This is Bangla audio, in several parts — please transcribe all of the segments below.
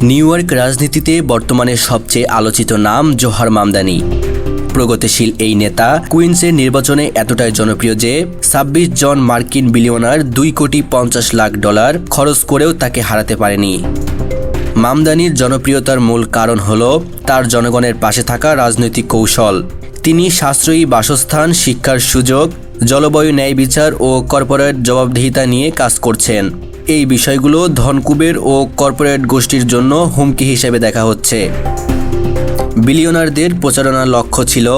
নিউ ইয়র্ক রাজনীতিতে বর্তমানে সবচেয়ে আলোচিত নাম জোহার মামদানি। প্রগতিশীল এই নেতা কুইন্সের নির্বাচনে এতটাই জনপ্রিয় যে ২৬ জন মার্কিন বিলিয়নার $2,50,00,000 খরচ করেও তাকে হারাতে পারেনি। মামদানির জনপ্রিয়তার মূল কারণ হল তার জনগণের পাশে থাকা রাজনৈতিক কৌশল। তিনি সাশ্রয়ী বাসস্থান, শিক্ষার সুযোগ, জলবায়ু ন্যায় বিচার ও কর্পোরেট জবাবদিহিতা নিয়ে কাজ করছেন। এই বিষয়গুলো ধনকুবের ও কর্পোরেট গোষ্ঠীর জন্য হুমকি হিসেবে দেখা হচ্ছে। বিলিয়নারদের প্রচারণার লক্ষ্য ছিল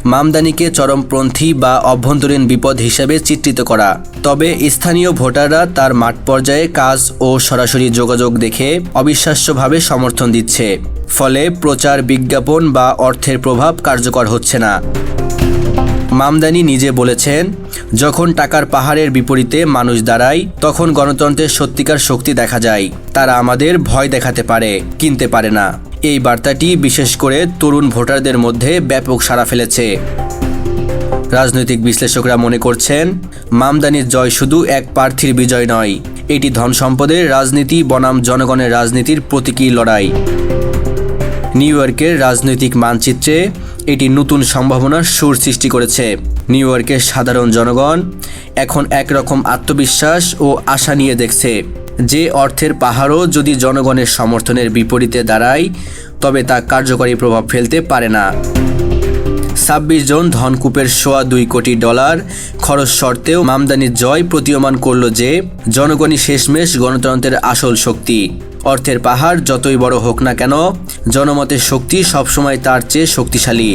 মামদানিকে চরমপন্থী বা অভ্যন্তরীণ বিপদ হিসেবে চিত্রিত করা। তবে স্থানীয় ভোটাররা তার মাঠ পর্যায়ে কাজ ও সরাসরি যোগাযোগ দেখে অবিশ্বাস্যভাবে সমর্থন দিচ্ছে। ফলে প্রচার, বিজ্ঞাপন বা অর্থের প্রভাব কার্যকর হচ্ছে না। মামদানি নিজে বলেছেন, যখন টাকার পাহাড়ের বিপরীতে মানুষ দাঁড়ায় তখন গণতন্ত্রের সত্যিকার শক্তি দেখা যায়। তারা আমাদের ভয় দেখাতে পারে, কিনতে পারে না। এই বার্তাটি বিশেষ করে তরুণ ভোটারদের মধ্যে ব্যাপক সাড়া ফেলেছে। রাজনৈতিক বিশ্লেষকরা মনে করছেন, মামদানির জয় শুধু এক প্রার্থীর বিজয় নয়, এটি ধন সম্পদের রাজনীতি বনাম জনগণের রাজনীতির প্রতীকী লড়াই। নিউ ইয়র্কের রাজনৈতিক মানচিত্রে এটি নতুন সম্ভাবনার সুর সৃষ্টি করেছে। নিউ ইয়র্কের সাধারণ জনগণ এখন একরকম আত্মবিশ্বাস ও আশা নিয়ে দেখছে যে অর্থের পাহাড়ও যদি জনগণের সমর্থনের বিপরীতে দাঁড়ায় তবে তা কার্যকরী প্রভাব ফেলতে পারে না। ২৬ জন ধনকুপের $2.25 কোটি খরচ সত্ত্বেও মামদানির জয় প্রতীয়মান করল যে জনগণই শেষমেশ গণতন্ত্রের আসল শক্তি। অর্থের পাহাড় যতই বড় হোক না কেন, জনমতের শক্তি সবসময় তার চেয়ে শক্তিশালী।